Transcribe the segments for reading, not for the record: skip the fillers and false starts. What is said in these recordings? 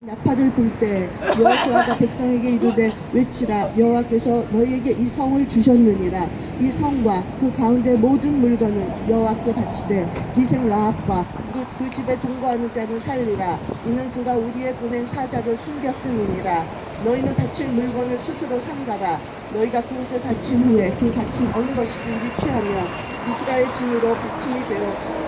나팔을 불 때 여호수아가 백성에게 이르되 외치라. 여호와께서 너희에게 이 성을 주셨느니라. 이 성과 그 가운데 모든 물건은 여호와께 바치되 기생 라합과 그 집에 동거하는 자는 살리라. 이는 그가 우리의 보낸 사자를 숨겼음이니라. 너희는 바칠 물건을 스스로 삼가라. 너희가 그것을 바친 후에 그 바친 어느 것이든지 취하면 이스라엘 진으로 바침이 되어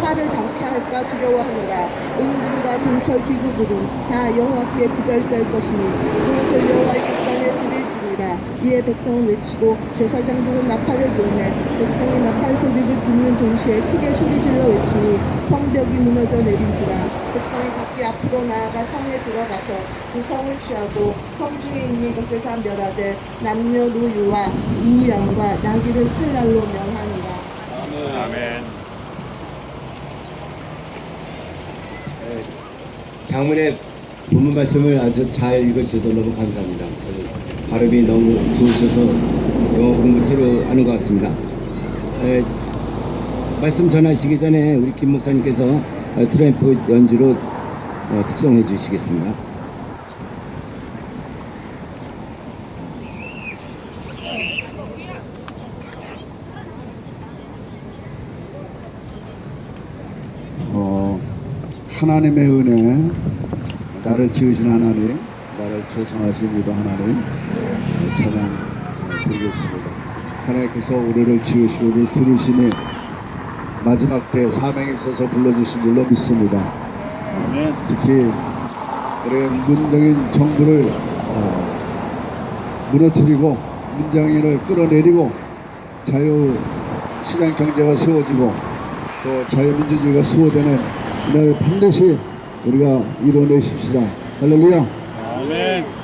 화를 당케 할까 두려워하노라. 은금과 동철 기구들은 다 여호와께 구별될 것이니 그것을 여호와의 곳간에 드릴지니라. 이에 백성은 외치고 제사장들은 나팔을 불매 백성이 나팔 소리를 듣는 동시에 크게 소리질러 외치니 성벽이 무너져 내린지라. 백성이 각기 앞으로 나아가 성에 들어가서 그 성을 취하고 성중에 있는 것을 다 멸하되 남녀 노유와 우양과 나귀를 칼날로 멸하니라. 아멘. 장문의 본문 말씀을 아주 잘 읽어주셔서 너무 감사합니다. 발음이 너무 좋으셔서 영어 공부 새로 하는 것 같습니다. 말씀 전하시기 전에 우리 김 목사님께서 트램프 연주로 특송해 주시겠습니다. 하나님의 은혜, 나를 지으신 하나님, 나를 조성하신 이도 하나님 찬양 드리겠습니다. 하나님께서 우리를 지으시고 우리를 부르시니 마지막 때 사명에 있어서 불러주신 줄로 믿습니다. 특히 우리의 문정인 정부를 무너뜨리고 문정인을 끌어내리고 자유시장 경제가 세워지고 또 자유민주주의가 수호되는 날 반드시 우리가 이뤄내십시다. 할렐루야. 아멘.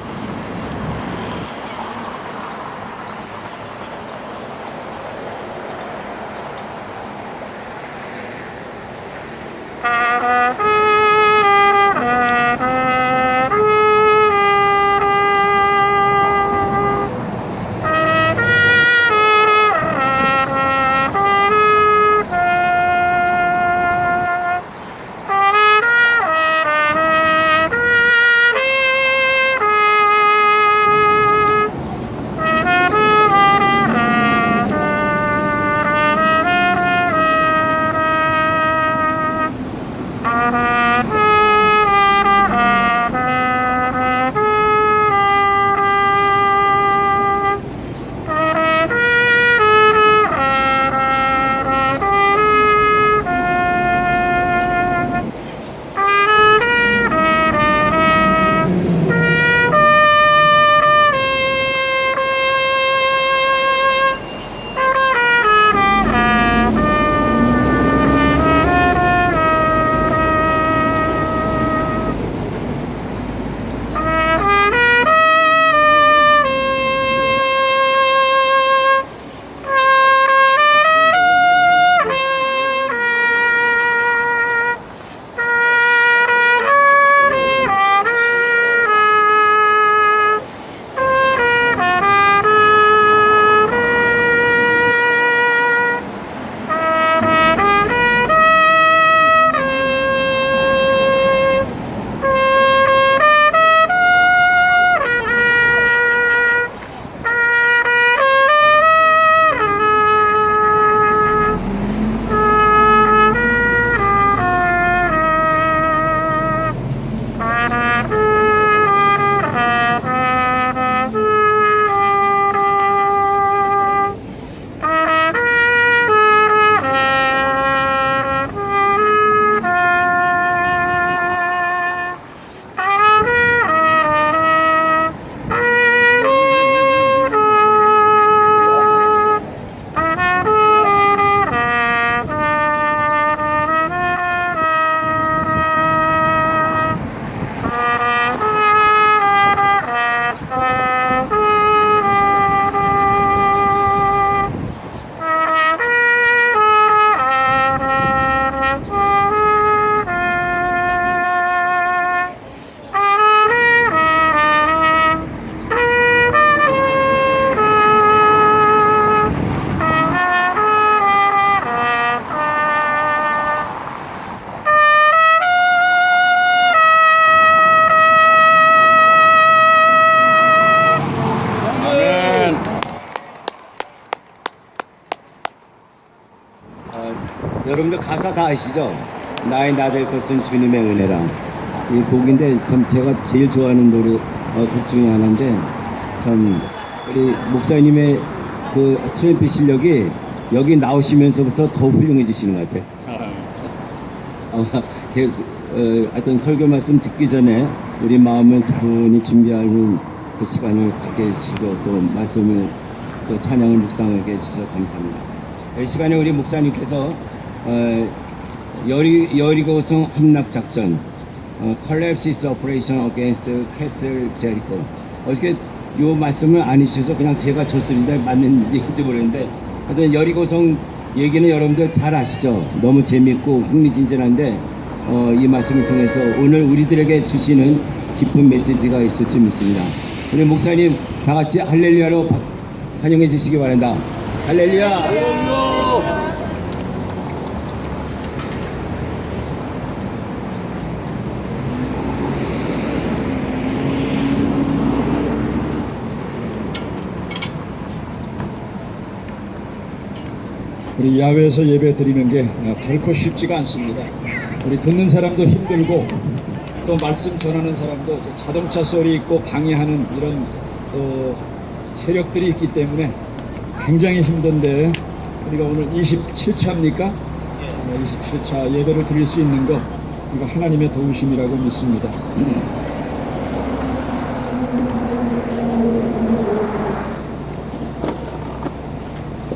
가사 다 아시죠? 나의 나 될 것은 주님의 은혜라. 이 곡인데 참 제가 제일 좋아하는 노래 곡 중에 하나인데 참 우리 목사님의 그 트럼펫 실력이 여기 나오시면서부터 더 훌륭해지시는 것 같아요. 아마 어떤 설교 말씀 듣기 전에 우리 마음을 차분히 준비하는 그 시간을 갖게 해주시고 또 말씀을 또 찬양을 묵상하게 해주셔서 감사합니다. 이 시간에 우리 목사님께서 여리고성 함락작전 Collapse Operation Against Castle Jericho 어저께 요 말씀을 안 해주셔서 그냥 제가 줬습니다. 맞는 얘기인지 모르겠는데 하여튼 여리고성 얘기는 여러분들 잘 아시죠? 너무 재밌고 흥미진진한데 이 말씀을 통해서 오늘 우리들에게 주시는 깊은 메시지가 있을 줄 믿습니다. 우리 목사님 다 같이 할렐루야로 환영해 주시기 바란다. 할렐루야! 우리 야외에서 예배 드리는 게 결코 쉽지가 않습니다. 우리 듣는 사람도 힘들고 또 말씀 전하는 사람도 자동차 소리 있고 방해하는 이런 세력들이 있기 때문에 굉장히 힘든데 우리가 오늘 27차입니까? 27차 예배를 드릴 수 있는 거 이거 하나님의 도우심이라고 믿습니다.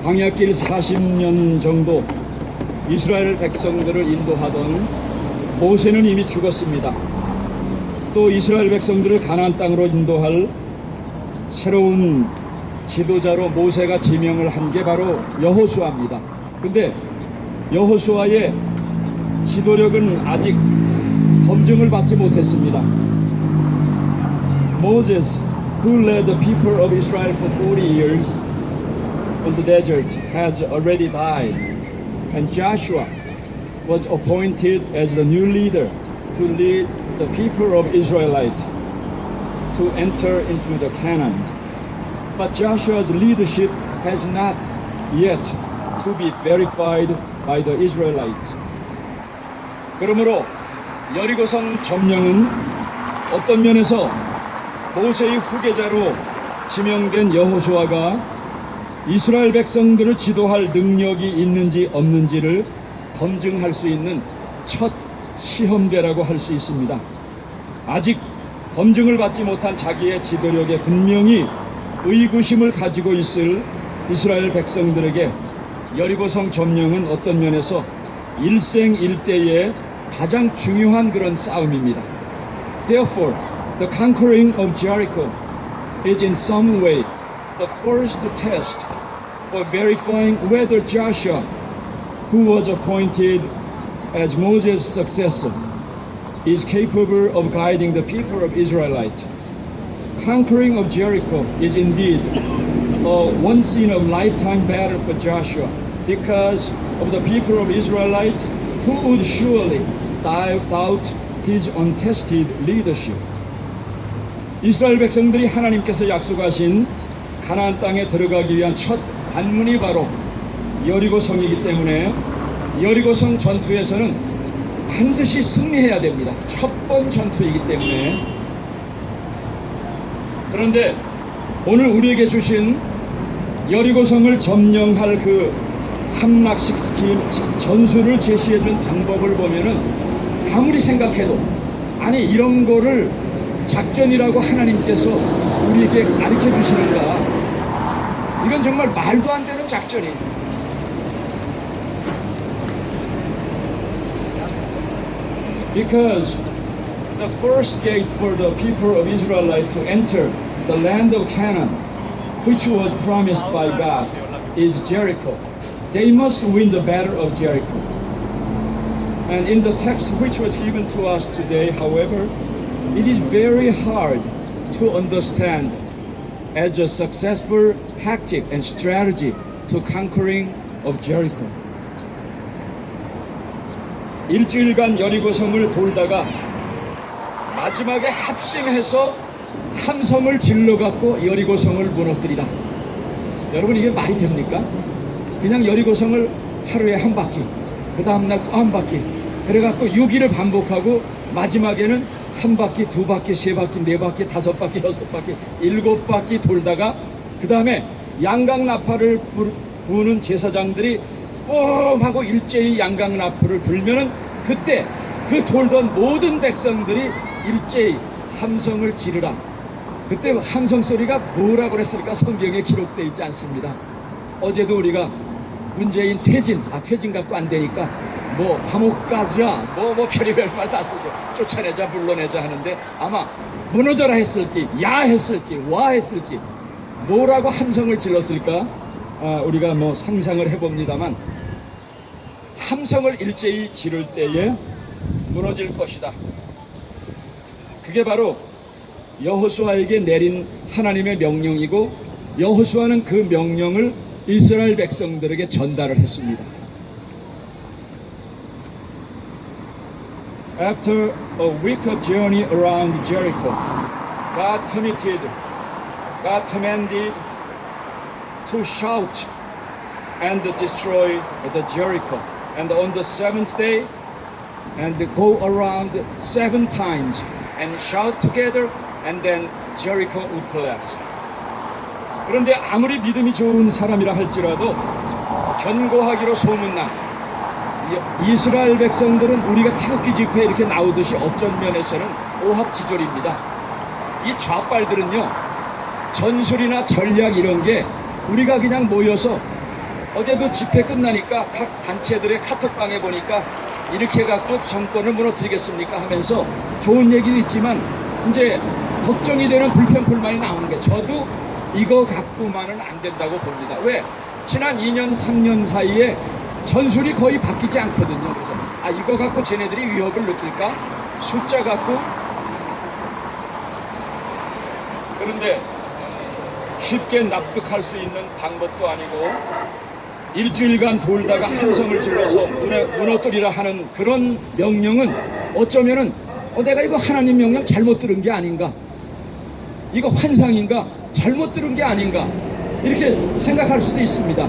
광야길 40년 정도 이스라엘 백성들을 인도하던 모세는 이미 죽었습니다. 또 이스라엘 백성들을 가나안 땅으로 인도할 새로운 지도자로 모세가 지명을 한 게 바로 여호수아입니다. 근데 여호수아의 지도력은 아직 검증을 받지 못했습니다. Moses, who led the people of Israel for 40 years on the desert, has already died, and Joshua was appointed as the new leader to lead the people of Israelite to enter into the Canaan. But Joshua's leadership has not yet to be verified by the Israelites. 그러므로 여리고성 점령은 어떤 면에서 모세의 후계자로 지명된 여호수아가 이스라엘 백성들을 지도할 능력이 있는지 없는지를 검증할 수 있는 첫 시험대라고 할 수 있습니다. 아직 검증을 받지 못한 자기의 지도력에 분명히 의구심을 가지고 있을 이스라엘 백성들에게 여리고성 점령은 어떤 면에서 일생일대의 가장 중요한 그런 싸움입니다. Therefore, the conquering of Jericho is in some way the first test for verifying whether Joshua, who was appointed as Moses' successor, is capable of guiding the people of Israelite. Conquering of Jericho is indeed a once-in-a-lifetime battle for Joshua because of the people of Israelite who would surely doubt his untested leadership. 이스라엘 백성들이 하나님께서 약속하신 가나안 땅에 들어가기 위한 첫 관문이 바로 여리고성이기 때문에 여리고성 전투에서는 반드시 승리해야 됩니다. 첫 번 전투이기 때문에. 그런데 오늘 우리에게 주신 여리고성을 점령할 그 함락시킨 전술을 제시해 준 방법을 보면은 아무리 생각해도 아니 이런 거를 작전이라고 하나님께서 우리에게 가르쳐 주시는가, 이건 정말 말도 안 되는 작전이에요. Because the first gate for the people of Israelite to enter the land of Canaan, which was promised by God, is Jericho. They must win the battle of Jericho. And in the text which was given to us today, however, it is very hard to understand as a successful tactic and strategy to conquering of Jericho. 일주일간 여리고성을 돌다가 마지막에 합심해서 함성을 질러갖고 여리고성을 무너뜨리다. 여러분 이게 말이 됩니까? 그냥 여리고성을 하루에 한 바퀴 그 다음날 또 한 바퀴. 그래갖고 6일을 반복하고 마지막에는 한 바퀴, 두 바퀴, 세 바퀴, 네 바퀴, 다섯 바퀴, 여섯 바퀴, 일곱 바퀴 돌다가 그 다음에 양각 나팔을 부는 제사장들이 뿜 하고 일제히 양각 나팔을 불면은 그때 그 돌던 모든 백성들이 일제히 함성을 지르라. 그때 함성 소리가 뭐라고 그랬을까? 성경에 기록되어 있지 않습니다. 어제도 우리가 문재인 퇴진 갖고 안 되니까 뭐 감옥 가자 뭐 별의별 말 다 쓰죠. 쫓아내자 물러내자 하는데 아마 무너져라 했을지 야 했을지 와 했을지 뭐라고 함성을 질렀을까? 우리가 뭐 상상을 해봅니다만 함성을 일제히 지를 때에 무너질 것이다. 그게 바로 여호수아에게 내린 하나님의 명령이고 여호수아는 그 명령을 이스라엘 백성들에게 전달을 했습니다. After a week of journey around Jericho, God commanded to shout and destroy the Jericho. And on the seventh day, and go around 7 times and shout together, and then Jericho would collapse. 그런데 아무리 믿음이 좋은 사람이라 할지라도 견고하기로 소문난 이스라엘 백성들은 우리가 태극기 집회에 이렇게 나오듯이 어쩐 면에서는 오합지졸입니다. 이 좌빨들은요, 전술이나 전략 이런 게 우리가 그냥 모여서 어제도 집회 끝나니까 각 단체들의 카톡방에 보니까 이렇게 갖고 정권을 무너뜨리겠습니까 하면서 좋은 얘기도 있지만 이제 걱정이 되는 불평불만이 나오는 게 저도 이거 갖고만은 안 된다고 봅니다. 왜? 지난 2년 3년 사이에 전술이 거의 바뀌지 않거든요. 그래서 이거 갖고 쟤네들이 위협을 느낄까? 숫자 갖고. 그런데 쉽게 납득할 수 있는 방법도 아니고 일주일간 돌다가 함성을 질러서 무너뜨리라 하는 그런 명령은 어쩌면은 내가 이거 하나님 명령 잘못 들은 게 아닌가, 이거 환상인가, 잘못 들은 게 아닌가 이렇게 생각할 수도 있습니다.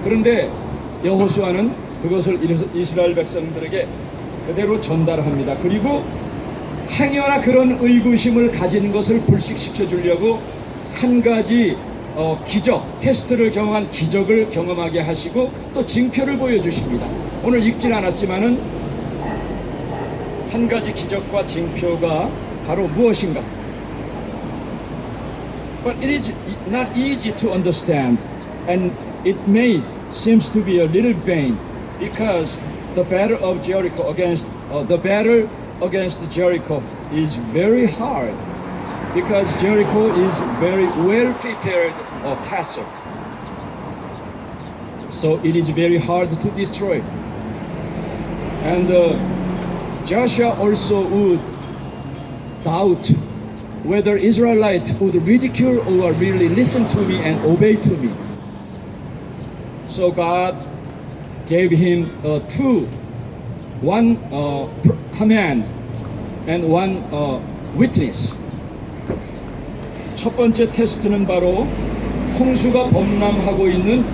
그런데 여호수아는 그것을 이스라엘 백성들에게 그대로 전달합니다. 그리고 행여나 그런 의구심을 가진 것을 불식시켜 주려고 한 가지 기적, 테스트를 경험한 기적을 경험하게 하시고 또 징표를 보여주십니다. 오늘 읽진 않았지만은 한 가지 기적과 징표가 바로 무엇인가? But it is not easy to understand, and it may seems to be a little vain, because the battle of Jericho against Jericho is very hard. Because Jericho is very well prepared castle, so it is very hard to destroy. And Joshua also would doubt whether Israelites would ridicule or really listen to me and obey to me. So God gave him one command and one witness. 첫 번째 테스트는 바로 홍수가 범람하고 있는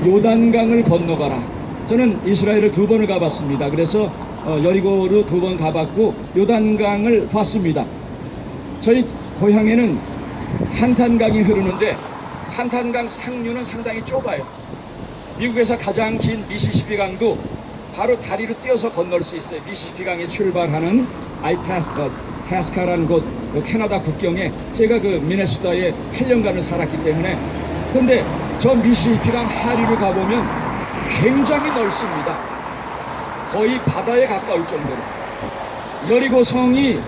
요단강을 건너가라. 저는 이스라엘을 2번을 가봤습니다. 그래서 여리고로 2번 가봤고 요단강을 봤습니다. 저희 고향에는 한탄강이 흐르는데 한탄강 상류는 상당히 좁아요. 미국에서 가장 긴 미시시피 강도 바로 다리로 뛰어서 건널 수 있어요. 미시시피 강에 출발하는 타스카라는 곳, 캐나다 국경에 제가 그 미네소타에 8년간을 살았기 때문에. 근데 저 미시시피강 하류를 가보면 굉장히 넓습니다. 거의 바다에 가까울 정도로. 여리고성이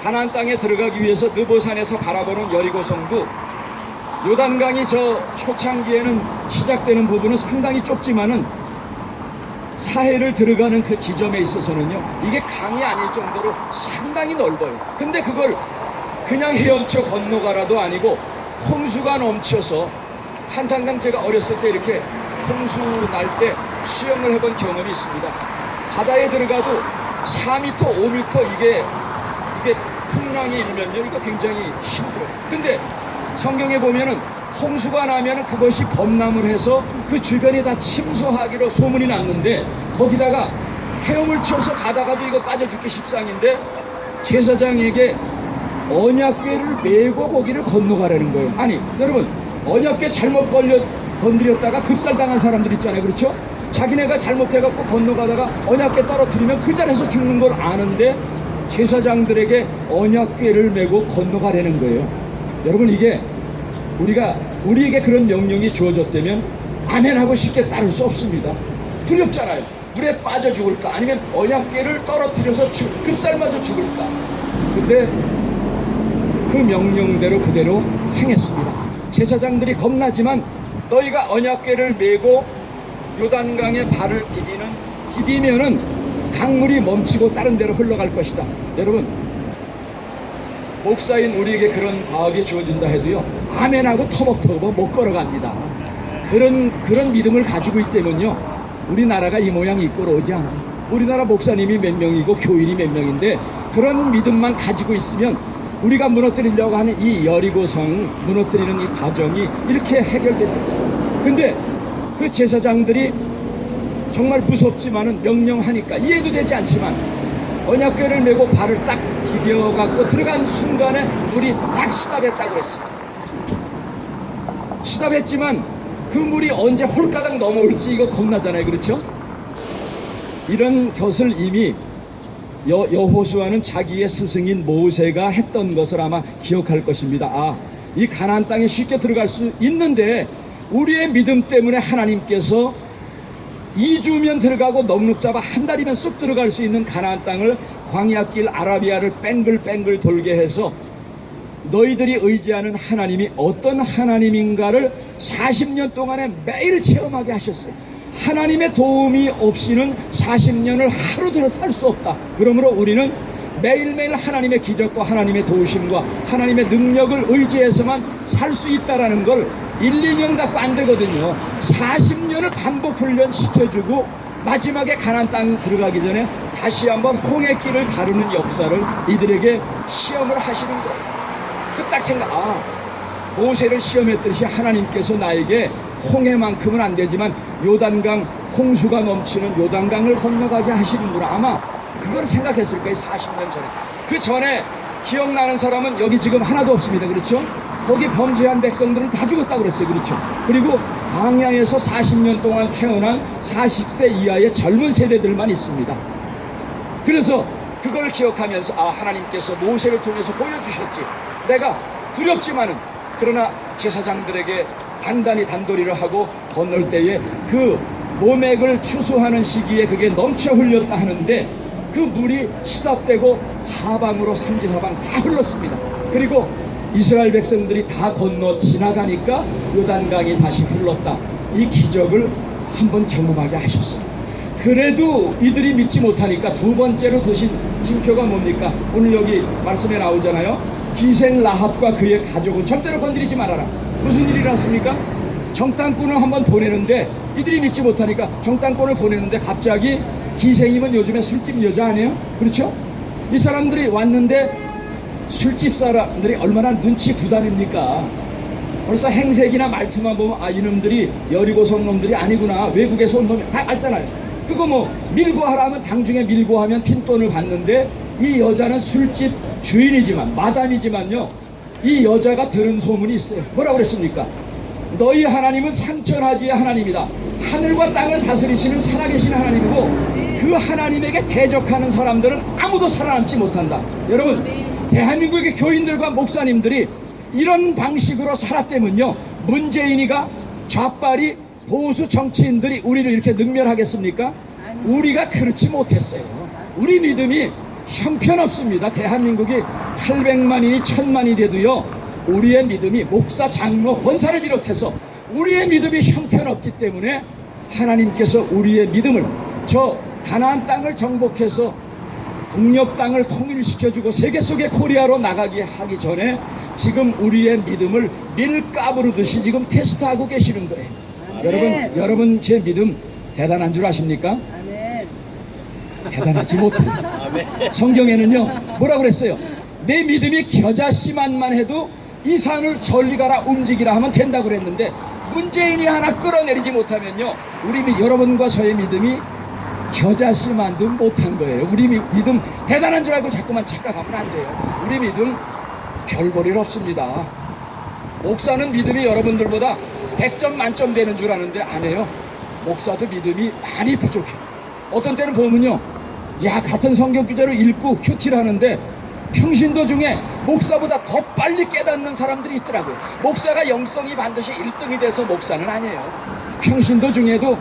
가나안 땅에 들어가기 위해서 느보산에서 바라보는 여리고성도 요단강이 저 초창기에는 시작되는 부분은 상당히 좁지만은 사해를 들어가는 그 지점에 있어서는요, 이게 강이 아닐 정도로 상당히 넓어요. 근데 그걸 그냥 헤엄쳐 건너가라도 아니고 홍수가 넘쳐서 한탄강, 제가 어렸을 때 이렇게 홍수 날 때 수영을 해본 경험이 있습니다. 바다에 들어가도 4m, 5m 이게 풍랑이 일면요, 이거 굉장히 힘들어요. 근데 성경에 보면은 홍수가 나면은 그것이 범람을 해서 그 주변이 다 침수하기로 소문이 났는데 거기다가 헤엄을 쳐서 가다가도 이거 빠져 죽기 십상인데 제사장에게 언약궤를 메고 거기를 건너가라는 거예요. 아니 여러분, 언약궤 잘못 건드렸다가 급살당한 사람들 있잖아요. 그렇죠? 자기네가 잘못해갖고 건너가다가 언약궤 떨어뜨리면 그 자리에서 죽는 걸 아는데 제사장들에게 언약궤를 메고 건너가라는 거예요. 여러분, 이게 우리에게 그런 명령이 주어졌다면 아멘하고 쉽게 따를 수 없습니다. 두렵잖아요. 물에 빠져 죽을까, 아니면 언약궤를 떨어뜨려서 급살맞아 죽을까. 근데 그 명령대로 그대로 행했습니다. 제사장들이 겁나지만 너희가 언약궤를 메고 요단강에 발을 디디면은 강물이 멈추고 다른 데로 흘러갈 것이다. 여러분, 목사인 우리에게 그런 과학이 주어진다 해도요, 아멘하고 터벅터벅 못 걸어갑니다. 그런 믿음을 가지고 있다면요, 우리나라가 이 모양 이 꼴 오지 않아. 우리나라 목사님이 몇 명이고 교인이 몇 명인데 그런 믿음만 가지고 있으면 우리가 무너뜨리려고 하는 이 여리고성 무너뜨리는 이 과정이 이렇게 해결되지 않습니다. 근데 그 제사장들이 정말 무섭지만은 명령하니까 이해도 되지 않지만 언약궤를 메고 발을 딱 디뎌갖고 들어간 순간에 물이 딱 시답했다고 그랬어요. 시답했지만 그 물이 언제 홀가닥 넘어올지 이거 겁나잖아요. 그렇죠? 이런 것을 이미 여호수아는 자기의 스승인 모세가 했던 것을 아마 기억할 것입니다. 아, 이 가나안 땅에 쉽게 들어갈 수 있는데 우리의 믿음 때문에 하나님께서 2주면 들어가고 넉넉 잡아 한 달이면 쑥 들어갈 수 있는 가나안 땅을 광야길 아라비아를 뺑글뺑글 돌게 해서 너희들이 의지하는 하나님이 어떤 하나님인가를 40년 동안에 매일 체험하게 하셨어요. 하나님의 도움이 없이는 40년을 하루 들어 살 수 없다. 그러므로 우리는 매일매일 하나님의 기적과 하나님의 도우심과 하나님의 능력을 의지해서만 살 수 있다라는 걸 1, 2년 갖고 안 되거든요. 40년을 반복 훈련시켜주고 마지막에 가나안 땅 들어가기 전에 다시 한번 홍해길을 가르는 역사를 이들에게 시험을 하시는 거예요. 그 딱 생각, 모세를 시험했듯이 하나님께서 나에게 홍해만큼은 안 되지만 요단강, 홍수가 넘치는 요단강을 건너가게 하시는구나. 아마 그걸 생각했을 거예요. 40년 전에. 그 전에 기억나는 사람은 여기 지금 하나도 없습니다. 그렇죠? 거기 범죄한 백성들은 다 죽었다고 그랬어요. 그렇죠? 그리고 광야에서 40년 동안 태어난 40세 이하의 젊은 세대들만 있습니다. 그래서 그걸 기억하면서 하나님께서 모세를 통해서 보여주셨지. 내가 두렵지만은 그러나 제사장들에게 단단히 단도리를 하고 건널 때에 그 모맥을 추수하는 시기에 그게 넘쳐 흘렸다 하는데 그 물이 시답되고 사방으로 삼지사방 다 흘렀습니다. 그리고 이스라엘 백성들이 다 건너 지나가니까 요단강이 다시 흘렀다. 이 기적을 한번 경험하게 하셨어요. 그래도 이들이 믿지 못하니까 두 번째로 드신 징표가 뭡니까? 오늘 여기 말씀에 나오잖아요. 기생 라합과 그의 가족은 절대로 건드리지 말아라. 무슨 일이 일어났습니까? 정탐꾼을 한번 보내는데 이들이 믿지 못하니까 정탐꾼을 보내는데 갑자기 기생이면 요즘에 술집 여자 아니에요? 그렇죠? 이 사람들이 왔는데 술집 사람들이 얼마나 눈치 부단입니까? 벌써 행색이나 말투만 보면 이놈들이 여리고성 놈들이 아니구나, 외국에서 온 놈이 다 알잖아요. 그거 뭐 밀고 하라면 당중에 밀고 하면 핀돈을 받는데 이 여자는 술집 주인이지만 마담이지만요, 이 여자가 들은 소문이 있어요. 뭐라고 그랬습니까? 너희 하나님은 상천하지의 하나님이다. 하늘과 땅을 다스리시는 살아계신 하나님이고 그 하나님에게 대적하는 사람들은 아무도 살아남지 못한다. 여러분, 대한민국의 교인들과 목사님들이 이런 방식으로 살았다면요, 문재인이가 좌빨이 보수 정치인들이 우리를 이렇게 능멸하겠습니까? 우리가 그렇지 못했어요. 우리 믿음이 형편없습니다. 대한민국이 800만인이 1000만이 돼도요, 우리의 믿음이 목사, 장로, 권사를 비롯해서 우리의 믿음이 형편없기 때문에 하나님께서 우리의 믿음을 저 가나안 땅을 정복해서 동력 땅을 통일시켜주고 세계 속의 코리아로 나가게 하기 전에 지금 우리의 믿음을 밀가부르듯이 지금 테스트하고 계시는 거예요. 여러분 제 믿음 대단한 줄 아십니까? 대단하지 못해요. 성경에는요 뭐라고 그랬어요? 내 믿음이 겨자씨만만 해도 이 산을 저리 가라 움직이라 하면 된다고 그랬는데 문재인이 하나 끌어내리지 못하면요, 여러분과 저의 믿음이 겨자씨만도 못한 거예요. 우리 믿음 대단한 줄 알고 자꾸만 착각하면 안 돼요. 우리 믿음 별 볼 일 없습니다. 목사는 믿음이 여러분들보다 100점 만점 되는 줄 아는데 안 해요. 목사도 믿음이 많이 부족해. 어떤 때는 보면요, 야, 같은 성경 구절을 읽고 큐티를 하는데 평신도 중에 목사보다 더 빨리 깨닫는 사람들이 있더라고요. 목사가 영성이 반드시 1등이 돼서 목사는 아니에요. 평신도 중에도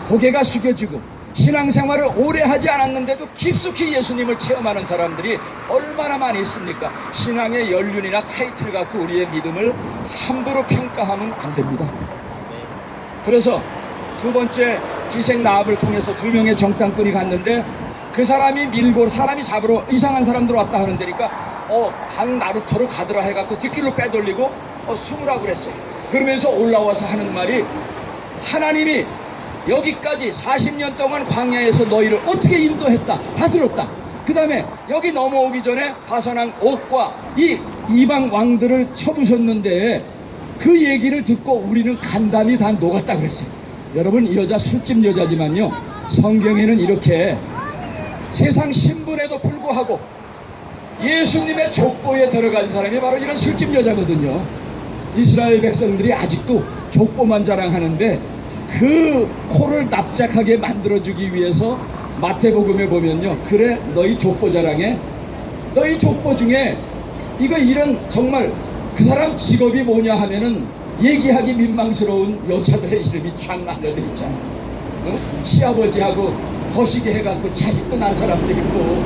고개가 숙여지고 신앙생활을 오래 하지 않았는데도 깊숙이 예수님을 체험하는 사람들이 얼마나 많이 있습니까? 신앙의 연륜이나 타이틀 갖고 우리의 믿음을 함부로 평가하면 안 됩니다. 그래서 두 번째 기생 라합을 통해서 2명의 정탐꾼이 갔는데 그 사람이 밀고 사람이 잡으러 이상한 사람들 왔다 하는 데니까 당 나루터로 가더라 해갖고 뒷길로 빼돌리고 숨으라고 그랬어요. 그러면서 올라와서 하는 말이, 하나님이 여기까지 40년 동안 광야에서 너희를 어떻게 인도했다 다 들었다. 그 다음에 여기 넘어오기 전에 바산왕 옥과 이 이방 왕들을 쳐부셨는데 그 얘기를 듣고 우리는 간담이 다 녹았다 그랬어요. 여러분, 이 여자 술집 여자지만요, 성경에는 이렇게 세상 신분에도 불구하고 예수님의 족보에 들어간 사람이 바로 이런 술집 여자거든요. 이스라엘 백성들이 아직도 족보만 자랑하는데 그 코를 납작하게 만들어주기 위해서 마태복음에 보면요, 그래 너희 족보 자랑해, 너희 족보 중에 이런 정말 그 사람 직업이 뭐냐 하면은 얘기하기 민망스러운 여자들의 이름이 쫙 나열돼 있잖아. 시아버지하고 거시기 해갖고 자식도 난 사람도 있고,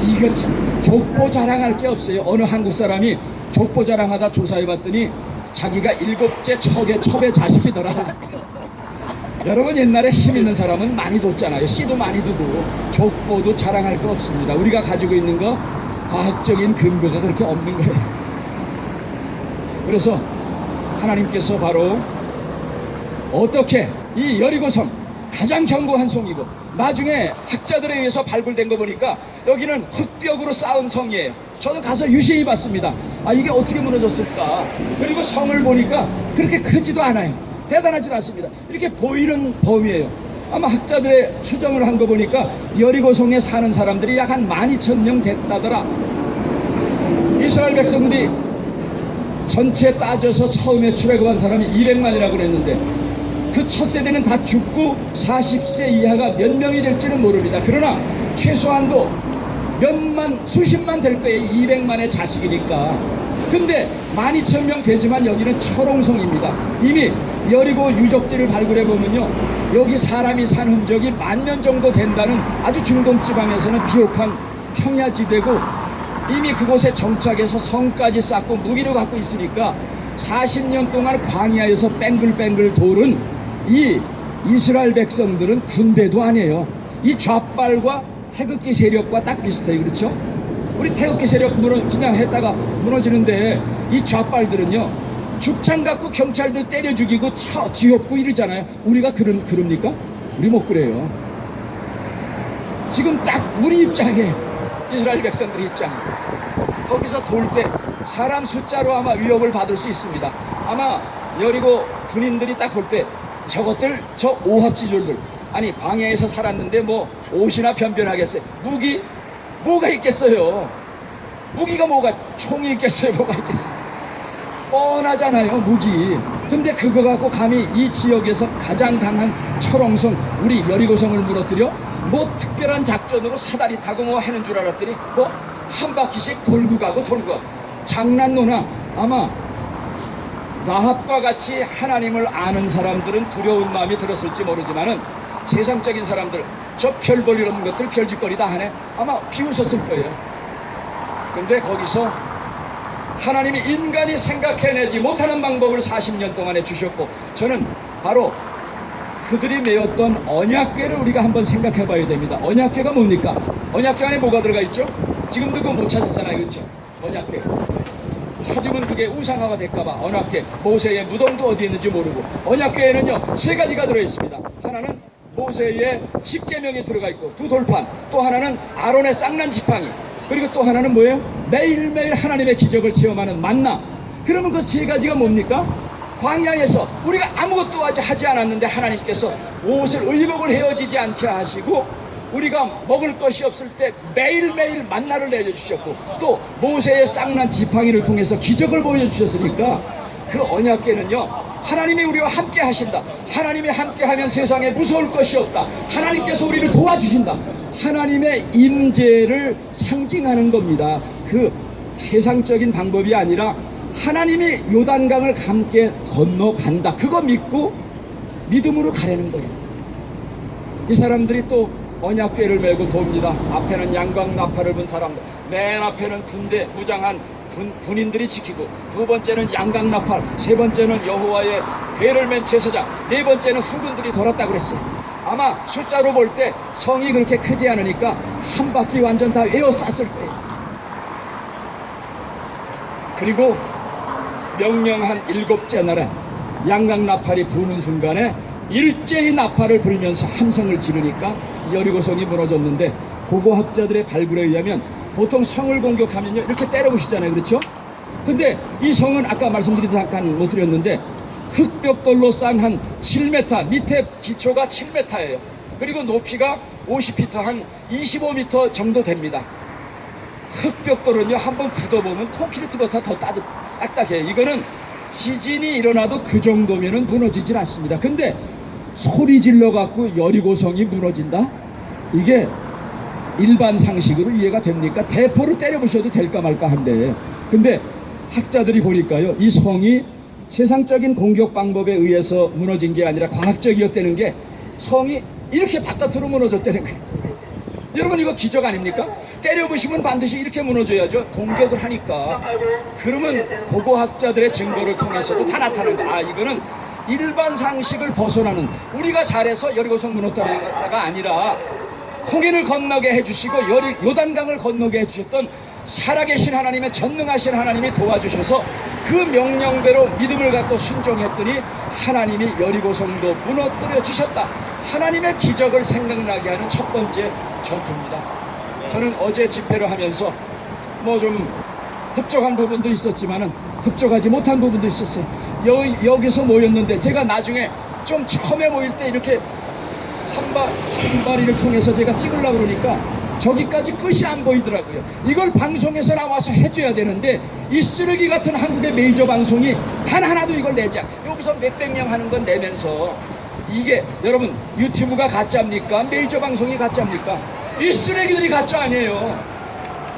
이거 참 족보 자랑할 게 없어요. 어느 한국 사람이 족보 자랑하다 조사해봤더니 자기가 7째 첩의 자식이더라. 여러분, 옛날에 힘 있는 사람은 많이 뒀잖아요. 씨도 많이 두고. 족보도 자랑할 거 없습니다. 우리가 가지고 있는 거 과학적인 근거가 그렇게 없는 거예요. 그래서 하나님께서 바로 어떻게 이 여리고성, 가장 견고한 성이고 나중에 학자들에 의해서 발굴된 거 보니까 여기는 흙벽으로 쌓은 성이에요. 저는 가서 유심히 봤습니다. 이게 어떻게 무너졌을까. 그리고 성을 보니까 그렇게 크지도 않아요. 대단하지도 않습니다. 이렇게 보이는 범위예요. 아마 학자들의 추정을 한 거 보니까 여리고성에 사는 사람들이 약 한 12,000명 됐다더라. 이스라엘 백성들이 전체에 따져서 처음에 출애굽한 사람이 200만이라고 그랬는데 그 첫 세대는 다 죽고 40세 이하가 몇 명이 될지는 모릅니다. 그러나 최소한도 수십만 될 거예요. 200만의 자식이니까. 근데 12,000명 되지만 여기는 철옹성입니다. 이미 여리고 유적지를 발굴해 보면요, 여기 사람이 산 흔적이 10,000년 정도 된다는 아주 중동 지방에서는 비옥한 평야지대고, 이미 그곳에 정착해서 성까지 쌓고 무기를 갖고 있으니까 40년 동안 광야에서 뱅글뱅글 돌은 이 이스라엘 백성들은 군대도 아니에요. 이 좌빨과 태극기 세력과 딱 비슷해요. 그렇죠? 우리 태극기 세력 그냥 했다가 무너지는데 이 좌빨들은요, 죽창 갖고 경찰들 때려 죽이고 뒤엎고 이러잖아요. 우리가 그럽니까? 우리 못 그래요. 지금 딱 우리 입장에, 이스라엘 백성들 입장에 거기서 돌 때 사람 숫자로 아마 위협을 받을 수 있습니다. 아마 여리고 군인들이 딱 볼 때 저것들, 저 오합지졸들, 아니 광야에서 살았는데 뭐 옷이나 변변하겠어요. 무기 뭐가 있겠어요. 무기가 뭐가, 총이 있겠어요. 뭐가 있겠어요. 뻔하잖아요, 무기. 근데 그거 갖고 감히 이 지역에서 가장 강한 철옹성, 우리 여리고성을 무너뜨려 뭐 특별한 작전으로 사다리 타고 뭐 하는 줄 알았더니 뭐 한 바퀴씩 돌고 가고. 장난노나. 아마 라합과 같이 하나님을 아는 사람들은 두려운 마음이 들었을지 모르지만은 세상적인 사람들, 저 별 볼 일 없는 것들 별짓거리 다 하네, 아마 비웃었을 거예요. 근데 거기서 하나님이 인간이 생각해내지 못하는 방법을 40년 동안에 주셨고, 저는 바로 그들이 메웠던 언약궤를 우리가 한번 생각해 봐야 됩니다. 언약궤가 뭡니까? 언약궤 안에 뭐가 들어가 있죠? 지금도 그거 못 찾았잖아요. 그렇죠? 언약궤. 찾으면 그게 우상화가 될까봐 언약궤, 모세의 무덤도 어디 있는지 모르고. 언약궤에는요 3가지가 들어있습니다. 하나는 모세의 10계명이 들어가 있고, 2 돌판, 또 하나는 아론의 쌍난 지팡이, 그리고 또 하나는 뭐예요? 매일매일 하나님의 기적을 체험하는 만나. 그러면 그 3가지가 뭡니까? 광야에서 우리가 아무것도 하지 않았는데 하나님께서 옷을 의복을 헤어지지 않게 하시고 우리가 먹을 것이 없을 때 매일매일 만나를 내려주셨고 또 모세의 쌍난 지팡이를 통해서 기적을 보여주셨으니까 그 언약궤는요 하나님이 우리와 함께 하신다. 하나님이 함께 하면 세상에 무서울 것이 없다. 하나님께서 우리를 도와주신다. 하나님의 임재를 상징하는 겁니다. 그 세상적인 방법이 아니라 하나님이 요단강을 함께 건너간다. 그거 믿고 믿음으로 가려는 거예요. 이 사람들이 또 언약궤를 메고 돕니다. 앞에는 양광 나팔을 분 사람들, 맨 앞에는 군대 무장한 군인들이 지키고, 두 번째는 양광 나팔, 세 번째는 여호와의 궤를 맨 제사장, 네 번째는 후군들이 돌았다고 그랬어요. 아마 숫자로 볼 때 성이 그렇게 크지 않으니까 한 바퀴 완전 다 에워쌌을 거예요. 그리고 명령한 일곱째 날에 양광 나팔이 부는 순간에 일제히 나팔을 불면서 함성을 지르니까 여리고성이 무너졌는데, 고고학자들의 발굴에 의하면 보통 성을 공격하면요 이렇게 때려부시잖아요, 그렇죠? 근데 이 성은 아까 말씀드린 잠깐 못 드렸는데 흙벽돌로 싼 한 7m, 밑에 기초가 7m예요. 그리고 높이가 50m, 한 25m 정도 됩니다. 흙벽돌은요 한번 굳어보면 콘크리트보다 더 딱딱해요. 이거는 지진이 일어나도 그 정도면은 무너지질 않습니다. 근데 소리 질러 갖고 여리고성이 무너진다? 이게 일반 상식으로 이해가 됩니까? 대포로 때려부셔도 될까 말까 한데, 근데 학자들이 보니까요 이 성이 세상적인 공격 방법에 의해서 무너진 게 아니라 과학적이었다는 게, 성이 이렇게 바깥으로 무너졌다는 거예요. 여러분 이거 기적 아닙니까? 때려부시면 반드시 이렇게 무너져야죠. 공격을 하니까. 그러면 고고학자들의 증거를 통해서도 다 나타나는 거야. 아, 이거는 일반 상식을 벗어나는, 우리가 잘해서 여리고성 무너뜨렸다가 아니라 홍해를 건너게 해주시고 요단강을 건너게 해주셨던 살아계신 하나님의 전능하신 하나님이 도와주셔서 그 명령대로 믿음을 갖고 순종했더니 하나님이 여리고성도 무너뜨려 주셨다. 하나님의 기적을 생각나게 하는 첫 번째 전투입니다. 저는 어제 집회를 하면서 뭐 좀 흡족한 부분도 있었지만은 흡족하지 못한 부분도 있었어요. 여기서 모였는데 제가 나중에 좀 처음에 모일 때 이렇게 산발이를 통해서 제가 찍으려고 그러니까 저기까지 끝이 안 보이더라고요. 이걸 방송에서 나와서 해줘야 되는데 이 쓰레기 같은 한국의 메이저 방송이 단 하나도 이걸 내자, 여기서 몇백 명 하는 건 내면서, 이게 여러분 유튜브가 가짜입니까? 메이저 방송이 가짜입니까? 이 쓰레기들이 가짜 아니에요.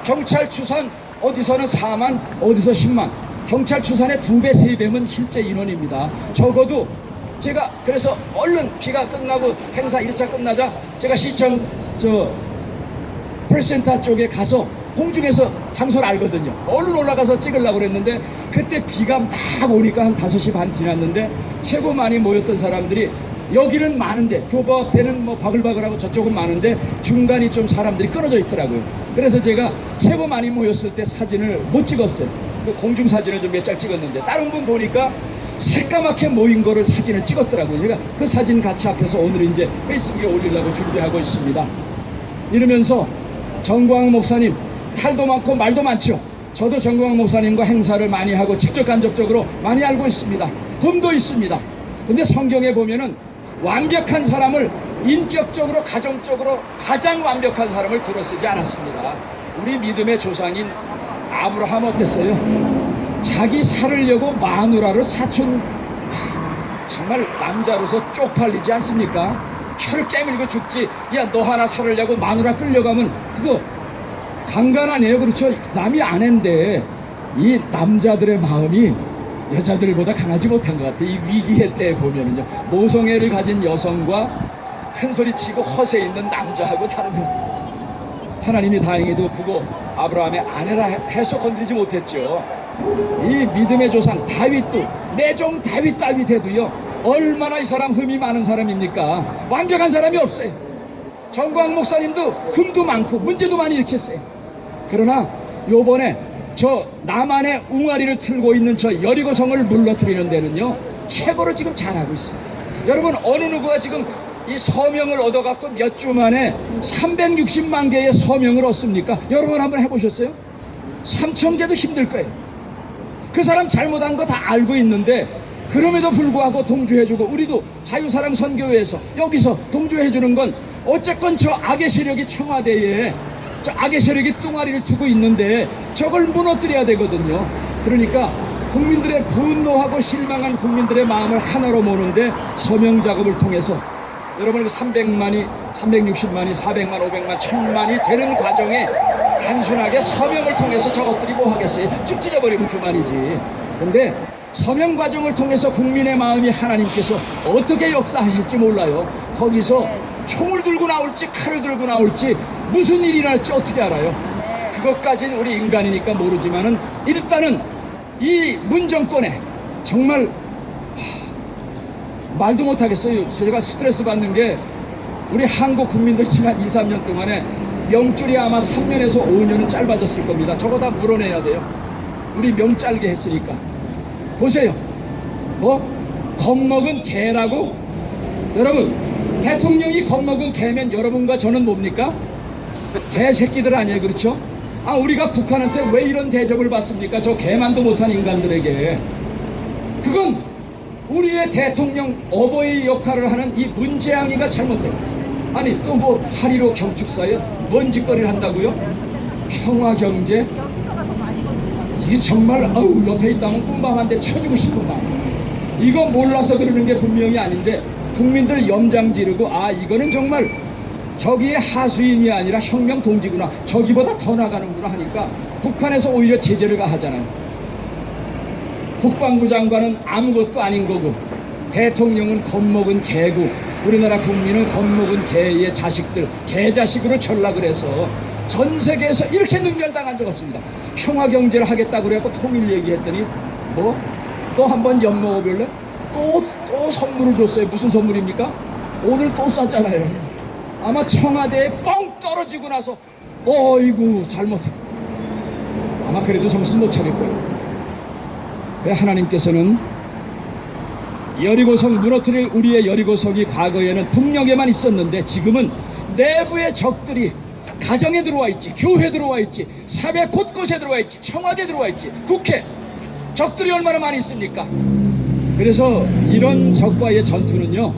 경찰 추산 어디서는 4만, 어디서 10만. 경찰 추산의 2배, 3배면 실제 인원입니다. 적어도 제가 그래서 얼른 비가 끝나고 행사 1차 끝나자 제가 시청 프레센터 쪽에 가서 공중에서 장소를 알거든요. 얼른 올라가서 찍으려고 그랬는데 그때 비가 막 오니까 한 5시 반 지났는데 최고 많이 모였던 사람들이, 여기는 많은데 교보 앞에는 뭐 바글바글하고 저쪽은 많은데 중간이 좀 사람들이 끊어져 있더라고요. 그래서 제가 최고 많이 모였을 때 사진을 못 찍었어요. 그 공중 사진을 좀 몇 장 찍었는데 다른 분 보니까 새까맣게 모인 거를 사진을 찍었더라고요. 제가 그 사진 같이 앞에서 오늘 이제 페이스북에 올리려고 준비하고 있습니다. 이러면서 정광 목사님 탈도 많고 말도 많죠. 저도 정광 목사님과 행사를 많이 하고 직접 간접적으로 많이 알고 있습니다. 흠도 있습니다. 근데 성경에 보면은 완벽한 사람을, 인격적으로 가정적으로 가장 완벽한 사람을 들어쓰지 않았습니다. 우리 믿음의 조상인 아브라함 어땠어요? 자기 살으려고 마누라를 사촌, 정말 남자로서 쪽팔리지 않습니까? 혀를 깨물고 죽지. 야, 너 하나 살으려고 마누라 끌려가면 그거 강간 아니에요? 그렇죠? 남이 아낸데 이 남자들의 마음이 여자들보다 강하지 못한 것 같아요. 이 위기의 때에 보면은요, 모성애를 가진 여성과 큰소리치고 허세 있는 남자하고 다르면, 하나님이 다행히도 그거 아브라함의 아내라 해서 건드리지 못했죠. 이 믿음의 조상 다윗도, 내종 다윗해도요 얼마나 이 사람 흠이 많은 사람입니까? 완벽한 사람이 없어요. 정광 목사님도 흠도 많고 문제도 많이 일으켰어요. 그러나 요번에 저 남한의 웅아리를 틀고 있는 저 여리고성을 무너뜨리는 데는요 최고로 지금 잘하고 있어요. 여러분, 어느 누구가 지금 이 서명을 얻어갖고 몇 주 만에 360만 개의 서명을 얻습니까? 여러분 한번 해보셨어요? 3,000개도 힘들 거예요. 그 사람 잘못한 거 다 알고 있는데 그럼에도 불구하고 동조해주고, 우리도 자유사랑 선교회에서 여기서 동조해주는 건 어쨌건 저 악의 세력이 청와대에 저 악의 세력이 뚱아리를 두고 있는데 저걸 무너뜨려야 되거든요. 그러니까 국민들의 분노하고 실망한 국민들의 마음을 하나로 모는데 서명 작업을 통해서 여러분 300만이, 360만이, 400만, 500만, 1000만이 되는 과정에 단순하게 서명을 통해서 저것들이 뭐 하겠어요? 쭉 찢어버리면 그만이지. 근데 서명 과정을 통해서 국민의 마음이 하나님께서 어떻게 역사하실지 몰라요. 거기서 총을 들고 나올지 칼을 들고 나올지 무슨 일이 날지 어떻게 알아요? 그것까지는 우리 인간이니까 모르지만은 일단은 이 문정권에 정말 말도 못하겠어요. 제가 스트레스 받는 게 우리 한국 국민들 지난 2, 3년 동안에 명줄이 아마 3년에서 5년은 짧아졌을 겁니다. 저거 다 물어내야 돼요. 우리 명 짧게 했으니까. 보세요. 뭐? 겁먹은 개라고? 여러분, 대통령이 겁먹은 개면 여러분과 저는 뭡니까? 개새끼들 아니에요, 그렇죠? 아, 우리가 북한한테 왜 이런 대접을 받습니까? 저 개만도 못한 인간들에게. 그건 우리의 대통령 어버이 역할을 하는 이 문재양이가 잘못해요. 아니, 또 뭐 하리로 경축사에 뭔 짓거리를 한다고요? 평화경제? 이게 정말 아우 옆에 있다면 꿈밤 한 대 쳐주고 싶은 마음. 이거 몰라서 그러는 게 분명히 아닌데 국민들 염장 지르고 아 이거는 정말 저기에 하수인이 아니라 혁명 동지구나, 저기보다 더 나가는구나 하니까 북한에서 오히려 제재를 가하잖아요. 국방부 장관은 아무것도 아닌 거고 대통령은 겁먹은 개고 우리나라 국민은 겁먹은 개의 자식들, 개자식으로 전락을 해서 전 세계에서 이렇게 능멸당한 적 없습니다. 평화경제를 하겠다고 그래갖고 통일 얘기했더니 뭐? 또 한번 엿먹어볼래? 또 선물을 줬어요. 무슨 선물입니까? 오늘 또 쐈잖아요. 아마 청와대에 뻥 떨어지고 나서 어이구 잘못해. 아마 그래도 정신 못 차릴 거예요. 왜 하나님께서는 여리고성 무너뜨릴 우리의 여리고성이 과거에는 북녘에만 있었는데 지금은 내부의 적들이 가정에 들어와 있지, 교회 들어와 있지, 사회 곳곳에 들어와 있지, 청와대 들어와 있지, 국회 적들이 얼마나 많이 있습니까? 그래서 이런 적과의 전투는요,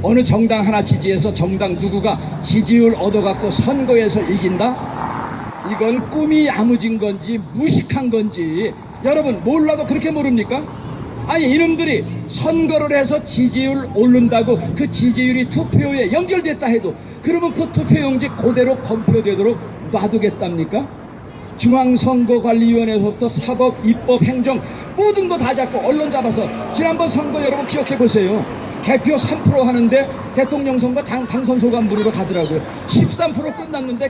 어느 정당 하나 지지해서 정당 누구가 지지율 얻어갖고 선거에서 이긴다? 이건 꿈이 야무진 건지 무식한 건지 여러분 몰라도 그렇게 모릅니까? 아니 이놈들이 선거를 해서 지지율 오른다고 그 지지율이 투표에 연결됐다 해도 그러면 그 투표용지 그대로 검표되도록 놔두겠답니까? 중앙선거관리위원회에서부터 사법, 입법, 행정 모든 거 다 잡고 언론 잡아서 지난번 선거 여러분 기억해 보세요. 개표 3% 하는데 대통령 선거 당선 소감 물으러 가더라고요. 13% 끝났는데